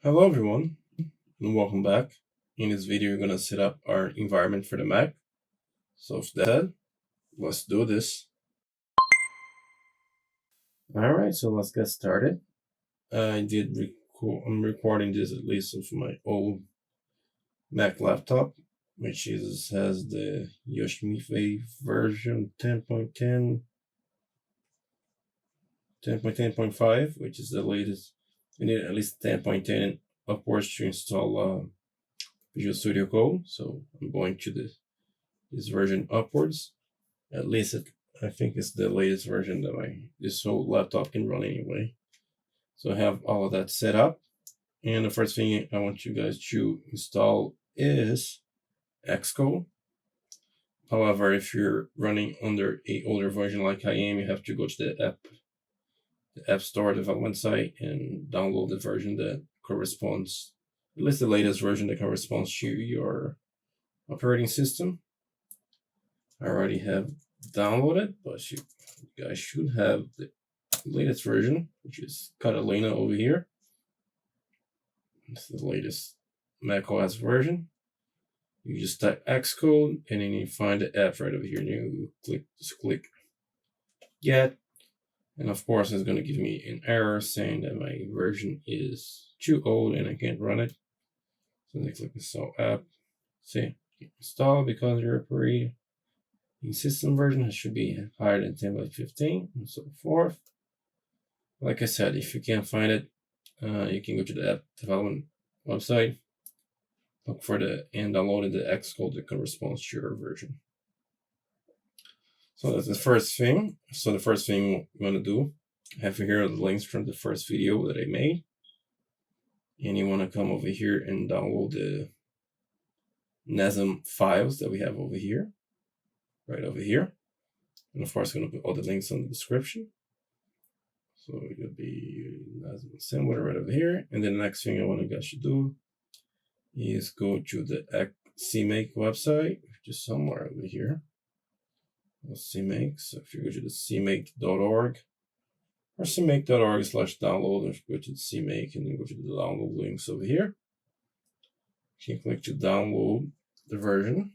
Hello everyone, and welcome back. In this video, we're going to set up our environment for the Mac. So with that, let's do this. Alright, so let's get started. I'm recording this at least of my old Mac laptop, which has the Yosemite version 10.10, 10.10.5, which is the latest. We need at least 10.10 upwards to install Visual Studio Code. So I'm going to this version upwards. At least I think it's the latest version that this whole laptop can run anyway. So I have all of that set up. And the first thing I want you guys to install is XCode. However, if you're running under an older version like I am, you have to go to the App Store development site and download the version that corresponds, at least the latest version that corresponds to your operating system. I already have downloaded, but you guys should have the latest version, which is Catalina over here. It's the latest macOS version. You just type Xcode and then you find the app right over here. And you click Get, and of course it's going to give me an error saying that my version is too old and I can't run it. So I click Install App. See, install because your operating system version should be higher than 10.15 and so forth. Like I said, if you can't find it, you can go to the app development website, look for and download the Xcode that corresponds to your version. So that's the first thing. So the first thing we're going to do, I have here the links from the first video that I made. And you want to come over here and download the NESASM files that we have over here, right over here. And of course, I'm going to put all the links in the description. So it'll be similar right over here. And then the next thing I want you guys to do is go to the CMake website, which is somewhere over here. CMake. So if you go to the CMake.org or CMake.org/download, and go to the CMake and then go to the download links over here. You can click to download the version.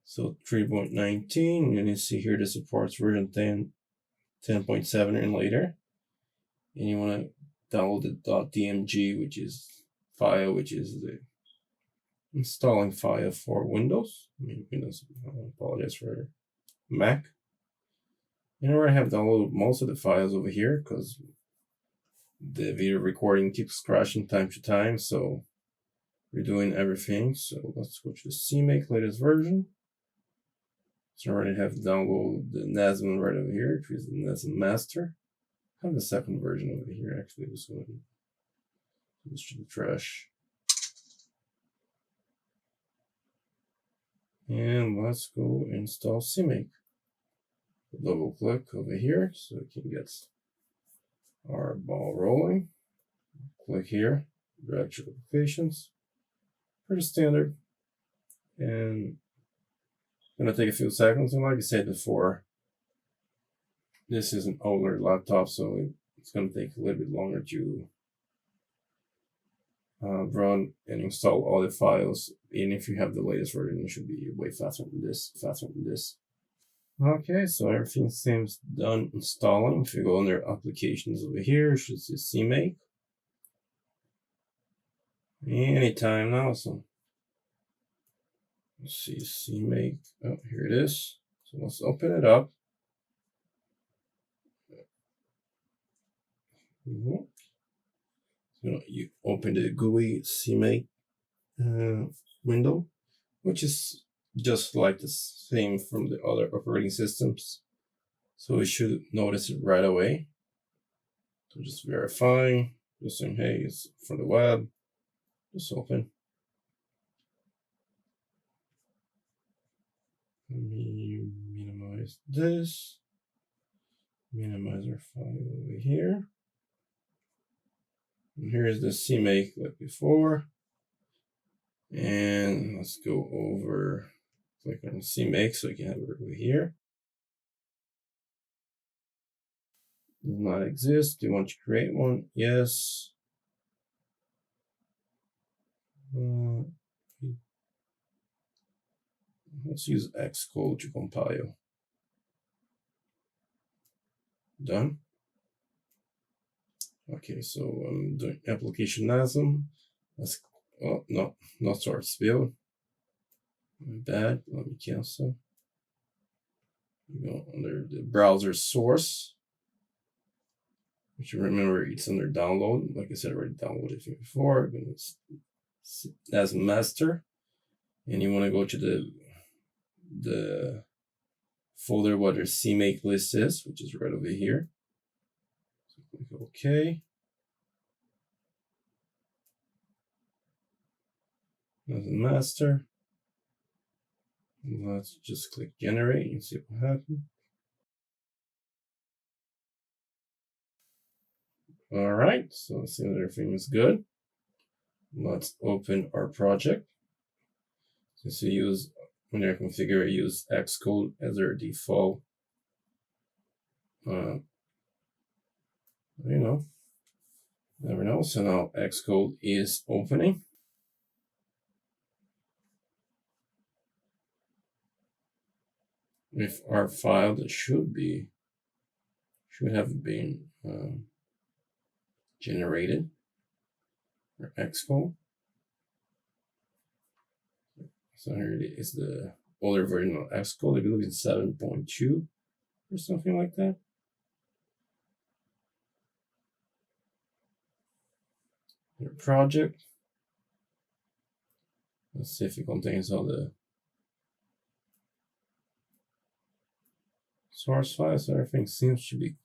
So 3.19, and you see here this supports version 10.7 and later. And you want to download the .dmg, which is the installing file for Windows. Windows, I apologize for Mac. And I already have downloaded most of the files over here because the video recording keeps crashing time to time. So we're doing everything. So let's go to the CMake latest version. So I already have downloaded the NESASM right over here, which is the NESASM master. I have the second version over here actually. This one. This should be trash. And let's go install CMake. Double click over here so we can get our ball rolling. Click here, drag to applications. Pretty standard. And it's going to take a few seconds. And like I said before, this is an older laptop, so it's going to take a little bit longer to run and install all the files. And if you have the latest version, it should be way faster than this. Okay, so everything seems done installing. If you go under applications over here, you should see CMake. Anytime now, so let's see CMake. Oh, here it is. So let's open it up. So you open the GUI CMake window, which is just like the same from the other operating systems. So we should notice it right away. So just verifying, just saying, hey, it's from the web. Just open. Let me minimize this. Minimize our file over here. And here's the CMake like before. And let's go over, click on CMake so we can have it over here. Does not exist. Do you want to create one? Yes. Let's use XCode to compile. Done. Okay, so I'm doing application NESASM. Oh, no, not source build. My bad. Let me cancel. Go under the browser source, which you remember it's under download. Like I said, I already downloaded it before. I'm going to as master, and you want to go to the folder where the CMake list is, which is right over here. So click OK. As a master. Let's just click generate and see what happens. All right, so it seems everything is good. Let's open our project. Since we use, when I configure, I use XCode as our default. Never know. So now XCode is opening. With our file that should have been generated, or XCode. So here it is, the older version of XCode. I believe it's 7.2 or something like that. Your project. Let's see if it contains all the source files. So everything seems to be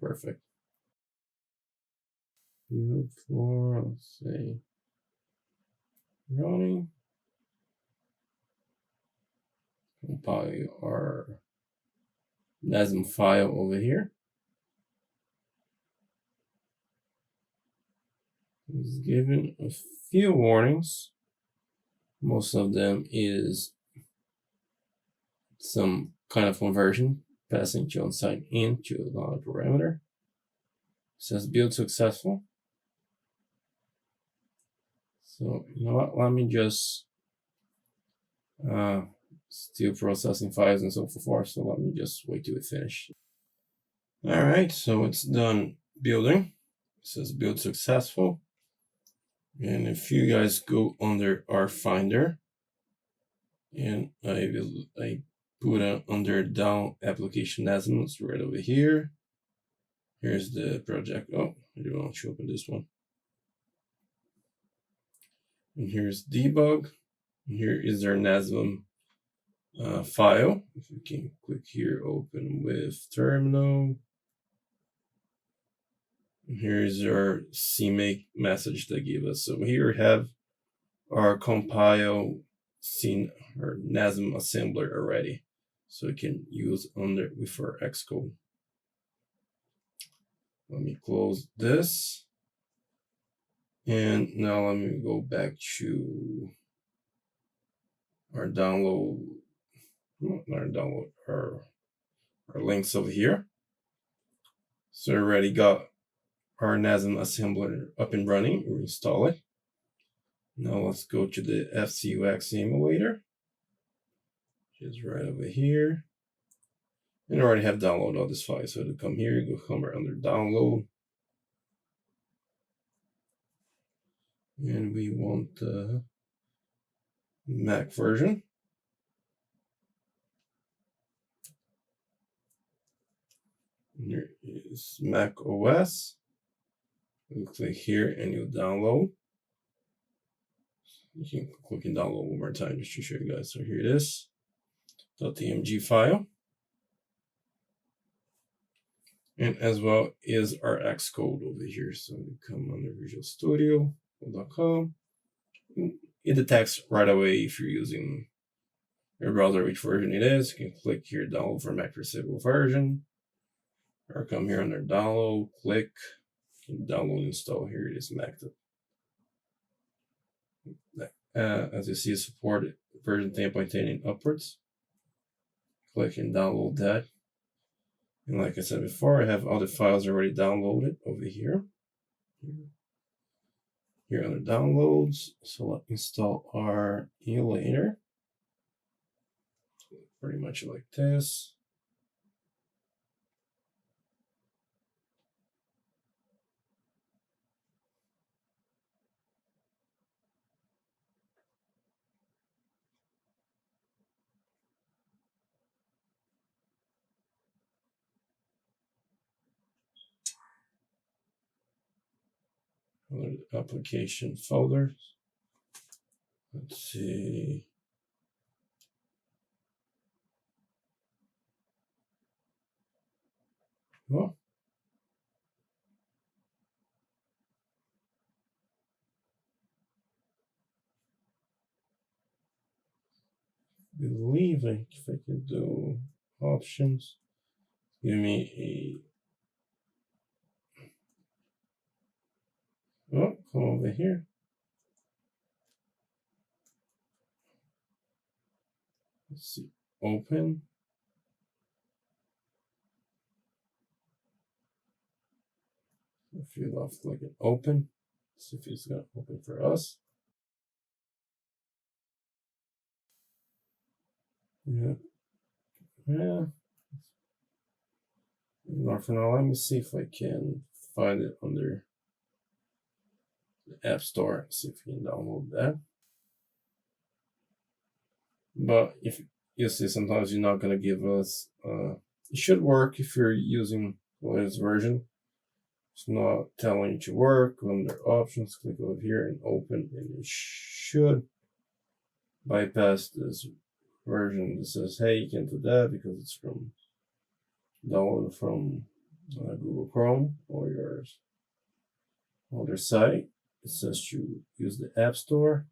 perfect. Build for, let's say, running. Compile our NESASM file over here. It's given a few warnings. Most of them is some kind of conversion passing to unsigned int to another parameter. It says build successful. So you know what? Let me just still processing files and so forth. So let me just wait till we finish. All right, so it's done building. It says build successful. And if you guys go under our Finder, and I put it under down application NESASM, it's right over here. Here's the project. Oh, I do want to open this one. And here's debug. And here is our NESASM file. If you can click here, open with terminal. And here's our CMake message they give us. So here we have our compile scene or NESASM assembler already. So we can use with our XCode. Let me close this. And now let me go back to our download, our links over here. So we already got our NESASM assembler up and running. We'll install it. Now let's go to the FCEUX emulator, which is right over here. And I already have downloaded all this file. So to come here, go somewhere under download. And we want the Mac version. And here is Mac OS. You click here and you'll download. You can click and download one more time just to show you guys. So here it is, .tmg file. And as well is our Xcode over here. So you come under Visual Studio.com. It detects right away if you're using your browser which version it is. You can click here, download for Mac Stable version. Or come here under download, click, download, install. Here it is, Mac. As you see, supported version 10.10 and upwards. Click and download that. And like I said before, I have all the files already downloaded over here. here under downloads. So let's install our emulator. Pretty much like this. Application folders. Let's see. Oh. Believe if I can do options, give me come over here. Let's see, open. If you left click it open, see if it's gonna open for us. Yeah. Ignore for now. Let me see if I can find it under the App Store. See if we can download that. But if you see, sometimes you're not gonna give us. It should work if you're using the latest version. It's not telling you to work. Under options, click over here and open, and it should bypass this version that says, hey, you can't do that because it's from downloaded from Google Chrome or your other site. It says to use the App Store.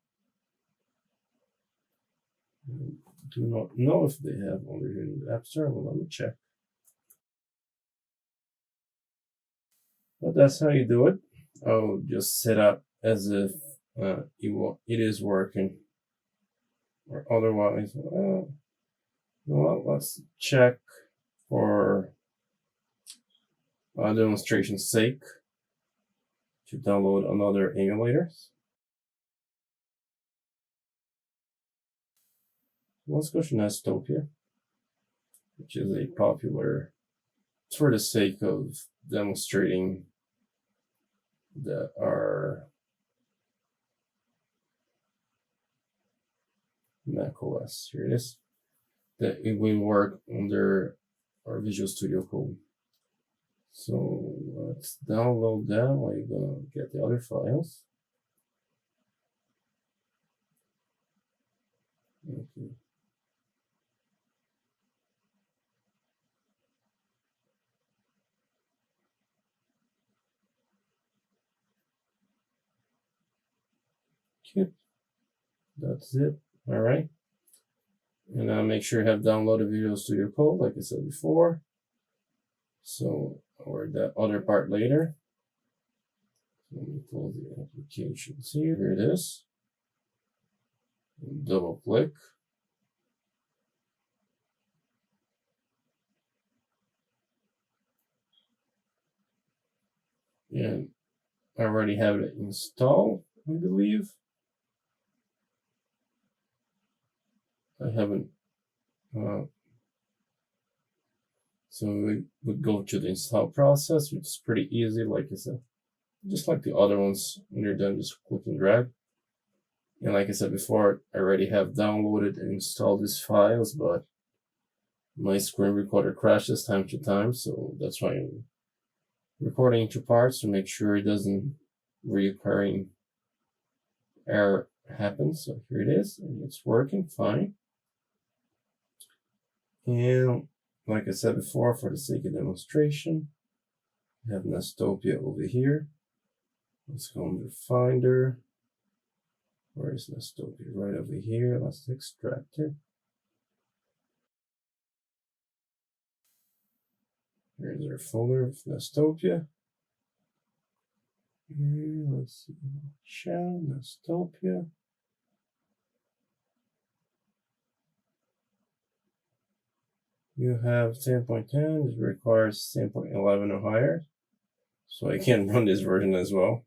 I do not know if they have under here in the App Store. Well, let me check. But that's how you do it. I'll just set up as if it is working. Or otherwise, you know what? Let's check for demonstration's sake to download another emulator. Let's go to Nestopia, which is a popular, for the sake of demonstrating that our Mac OS, here it is, that it will work under our Visual Studio Code. So let's download that while you're gonna get the other files. Okay. Okay. That's it. All right. And make sure you have downloaded Visual Studio Code, like I said before. So, or that other part later. Let me pull the applications here. Here it is. Double click. And I already have it installed, I believe. I haven't. So we would go to the install process, which is pretty easy, like I said. Just like the other ones, when you're done, just click and drag. And like I said before, I already have downloaded and installed these files, but my screen recorder crashes time to time, so that's why I'm recording in two parts to make sure it doesn't reoccurring error happen. So here it is, and it's working fine. And like I said before, for the sake of demonstration, I have Nestopia over here. Let's go under Finder. Where is Nestopia? Right over here. Let's extract it. Here's our folder of Nestopia. Here, let's see. Shell, Nestopia. You have 10.10. This requires 10.11 or higher. So I can run this version as well.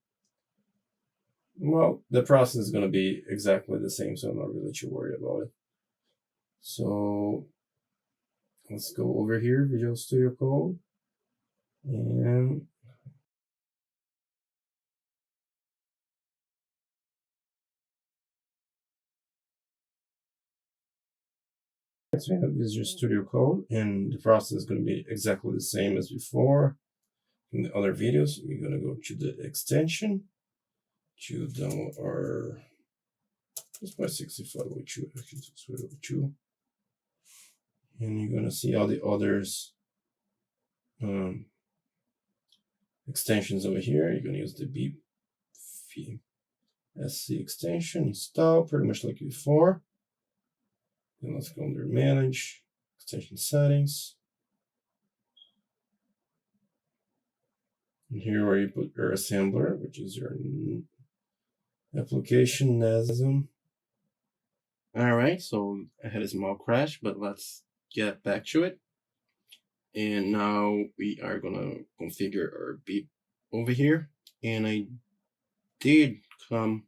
Well, the process is going to be exactly the same, so I'm not really too worried about it. So let's go over here, Visual Studio Code, and so we have Visual Studio Code, and the process is going to be exactly the same as before. In the other videos, we're going to go to the extension to download our It's by 6502, actually 6502. And you're gonna see all the others extensions over here. You're gonna use the beep SC extension, install, pretty much like before. Then let's go under manage, extension settings. And here where you put your assembler, which is your application NESASM. All right, so I had a small crash, but let's get back to it. And now we are gonna configure our beep over here. And I did come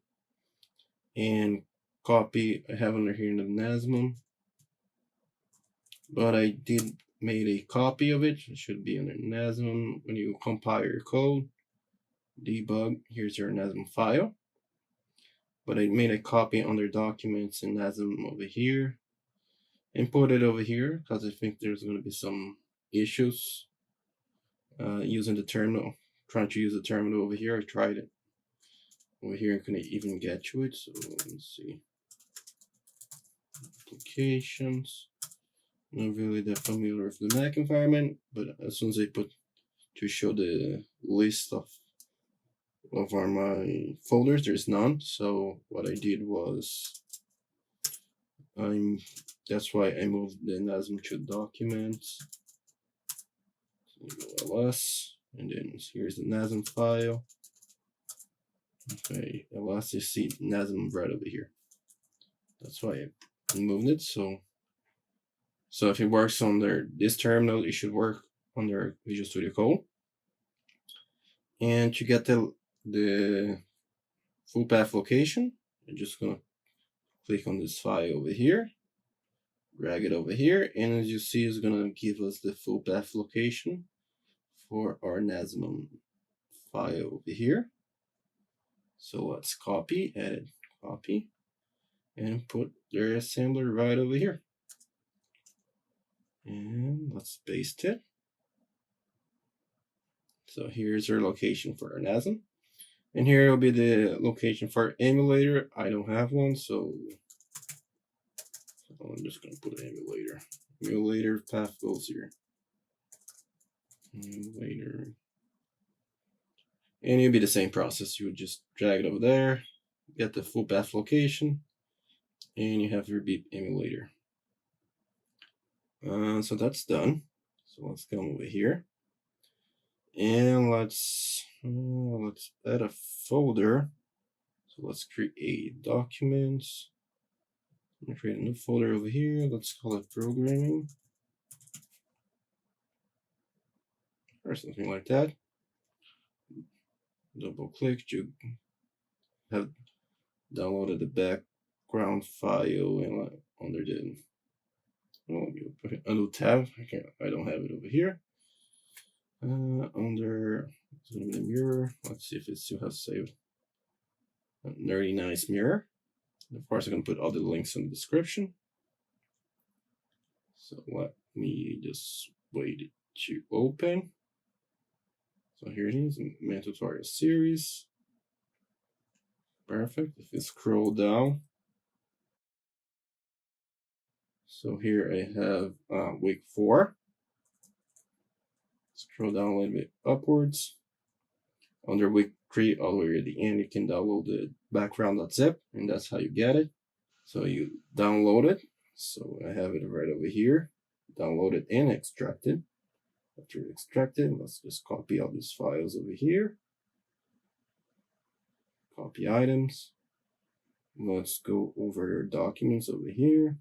and copy, I have under here in the NASM, but I did made a copy of it. It should be under NASM. When you compile your code, debug, here's your NASM file. But I made a copy under documents in NASM over here and put it over here because I think there's going to be some issues using the terminal, trying to use the terminal over here. I tried it over here, I couldn't even get to it. So let's see. Applications. Not really that familiar with the Mac environment, but as soon as I put to show the list of my folders, there's none. So what I did was that's why I moved the NASM to documents. So go ls, and then here's the NASM file. Okay, ls, you see NASM right over here. That's why I moved it. So if it works under this terminal, it should work under Visual Studio Code. And to get the full path location, I'm just gonna click on this file over here, drag it over here, and as you see, it's gonna give us the full path location for our NASM file over here. So let's copy, edit, copy, and put their assembler right over here. And let's paste it. So here's our location for our NASM. And here will be the location for our emulator. I don't have one, so I'm just going to put emulator. Emulator path goes here. Emulator. And it'll be the same process. You would just drag it over there, get the full path location, and you have your beep emulator. So that's done. So let's come over here. And let's add a folder. So let's create documents. I'm gonna create a new folder over here. Let's call it programming or something like that. Double click to have downloaded the background file and under the a new tab. I don't have it over here. Under it's gonna be the mirror. Let's see if it still has saved. A nerdy nice mirror. And of course, I'm gonna put all the links in the description. So let me just wait it to open. So here it is, main tutorial series. Perfect. If you scroll down, so here I have week 4. Scroll down a little bit upwards. Under week 3, all the way at the end, you can download the background.zip, and that's how you get it. So you download it. So I have it right over here. Download it and extract it. After you extract it, let's just copy all these files over here. Copy items. Let's go over your documents over here.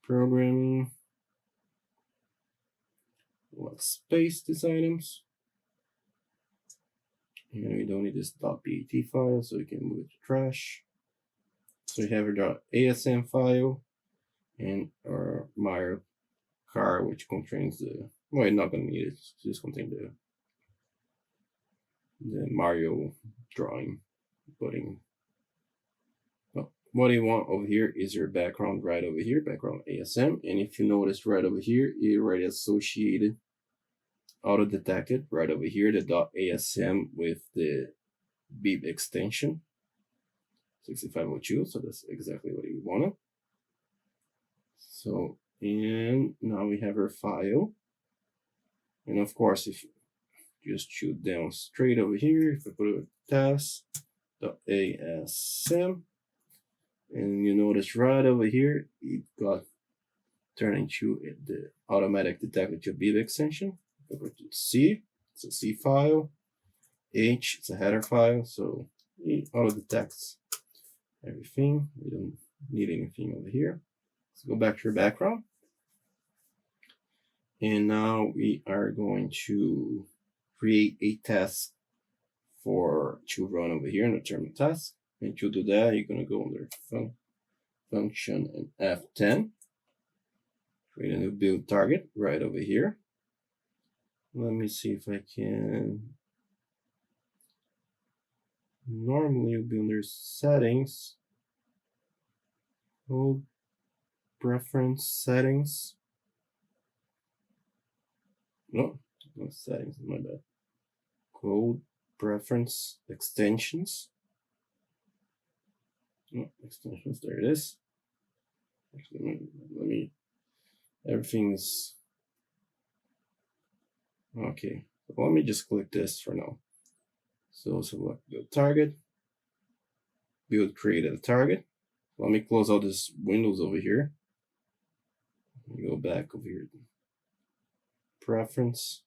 Programming. Let's paste these items. And we don't need this .bat file, so we can move it to trash. So we have our .asm file and our Mario car, which contains the, well, we're not going to need it, just contain the Mario drawing. Putting, well, what you want over here is your background right over here, background ASM. And if you notice right over here, it already associated, auto-detected right over here, the .asm with the bib extension 6502. So that's exactly what you wanted. So, and now we have our file. And of course, if you just shoot down straight over here, if I put it task.asm, and you notice right over here, it got turned into the automatic detected to bib extension. If I go to C, it's a C file. H, it's a header file, so it auto detects everything. We don't need anything over here. Let's go back to your background. And now we are going to create a task to run over here in the terminal task. And to do that, you're going to go under function and F10. Create a new build target right over here. Let me see if I can. Normally you'll be under settings. Code preference settings. No, not settings, my bad. Code preference extensions. No, extensions, there it is. Actually, let me everything's okay. So let me just click this for now. So select the target, build created a target. Let me close all these windows over here. Go back over here. Preference.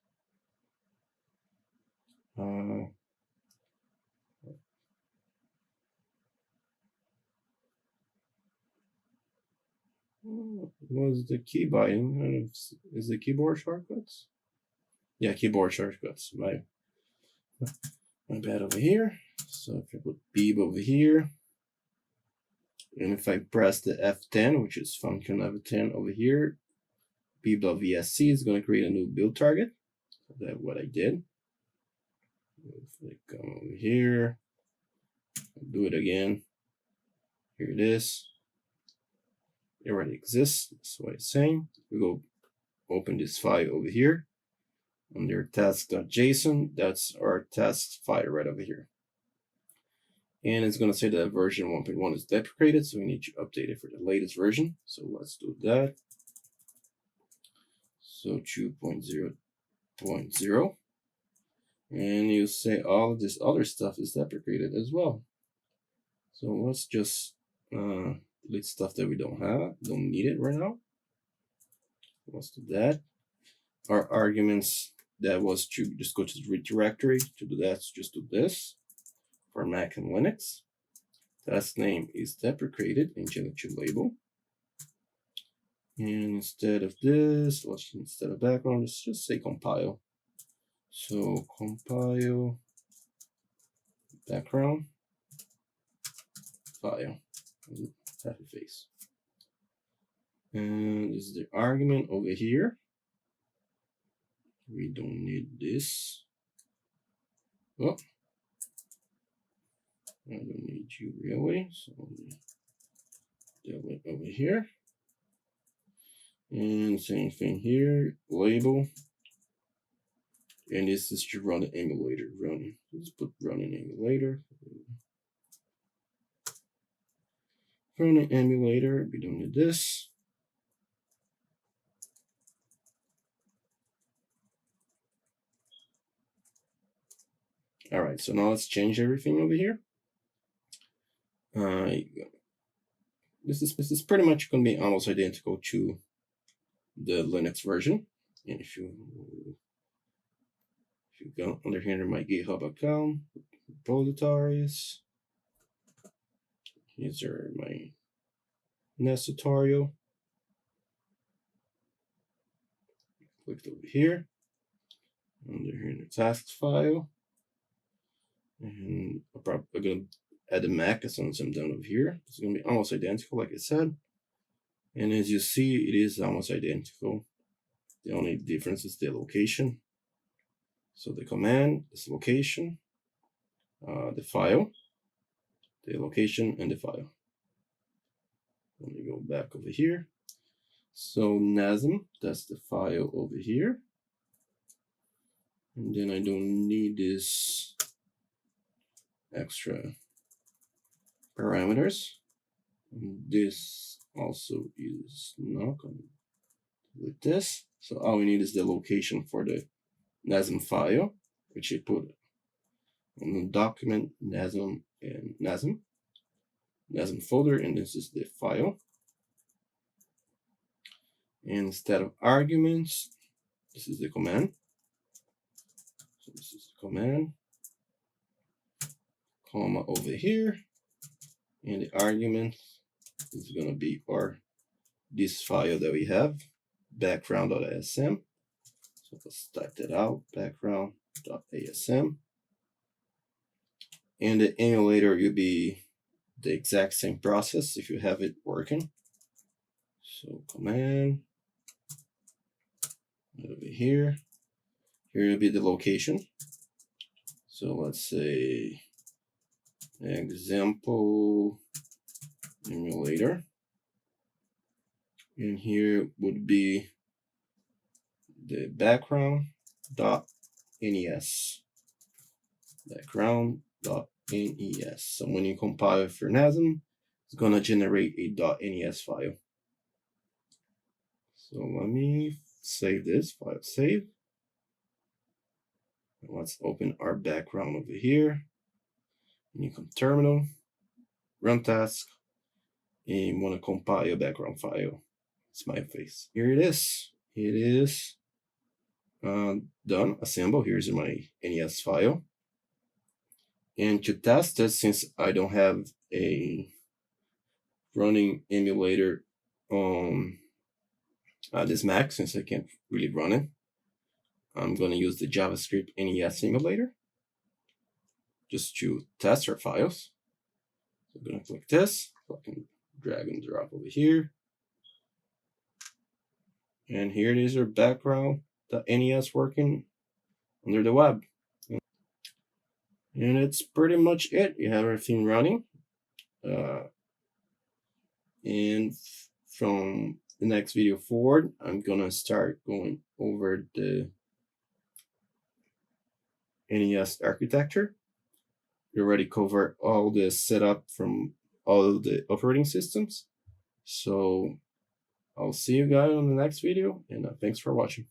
Was the key binding? Is the keyboard shortcuts? Yeah, keyboard shortcuts. My bad over here. So if I put bib over here, and if I press the F10, which is function F10 over here, bib.vsc is going to create a new build target. So that's what I did. If I come over here, do it again. Here it is. It already exists. That's what it's saying. We go open this file over here under task.json. That's our task file right over here. And it's going to say that version 1.1 is deprecated, so we need to update it for the latest version. So let's do that. So 2.0.0. And you say all of this other stuff is deprecated as well. So let's just delete stuff that we don't need it right now. Let's do that. Our arguments, that was to just go to the root directory. To do that, just do this for Mac and Linux. Task name is deprecated and change it to label. And instead of this, instead of background, let's just say compile. So compile background file, happy face. And this is the argument over here. We don't need this. Oh, I don't need you really. So delete over here. And same thing here, label. And this is to run the emulator. Let's put run an emulator. Run an emulator, we don't need this. All right, so now let's change everything over here. This is pretty much going to be almost identical to the Linux version. And if you go under here in my GitHub account, repositories, these are my NES tutorial. Click over here, under here in the tasks file. And I'm probably going to add the Mac as soon as I'm done over here. It's going to be almost identical, like I said. And as you see, it is almost identical. The only difference is the location. So the command is location, the file, the location, and the file. Let me go back over here. So NESASM, that's the file over here. And then I don't need this extra parameters. And this also is not going to with this. So all we need is the location for the NESASM file, which you put on the document NESASM and NESASM folder, and this is the file. And instead of arguments, this is the command. So this is the command, comma over here, and the argument is going to be this file that we have, background.asm. So let's type that out, background.asm. And the emulator will be the exact same process if you have it working. So command over here. Here will be the location. So let's say example emulator. And here would be the background.nes. Background.nes. So when you compile it for NESASM, it's going to generate a .nes file. So let me save this, file save. And let's open our background over here. And you come terminal, run task, and you want to compile your background file. It's my face. Here it is. It is done, assemble. Here's my NES file. And to test it, since I don't have a running emulator on this Mac, since I can't really run it, I'm going to use the JavaScript NES emulator just to test our files. So I'm going to click this, so I can drag and drop over here. And here it is, our background.nes working under the web. And it's pretty much it. You have everything running. And from the next video forward, I'm gonna start going over the NES architecture. We already covered all the setup from all the operating systems. So I'll see you guys on the next video, and thanks for watching.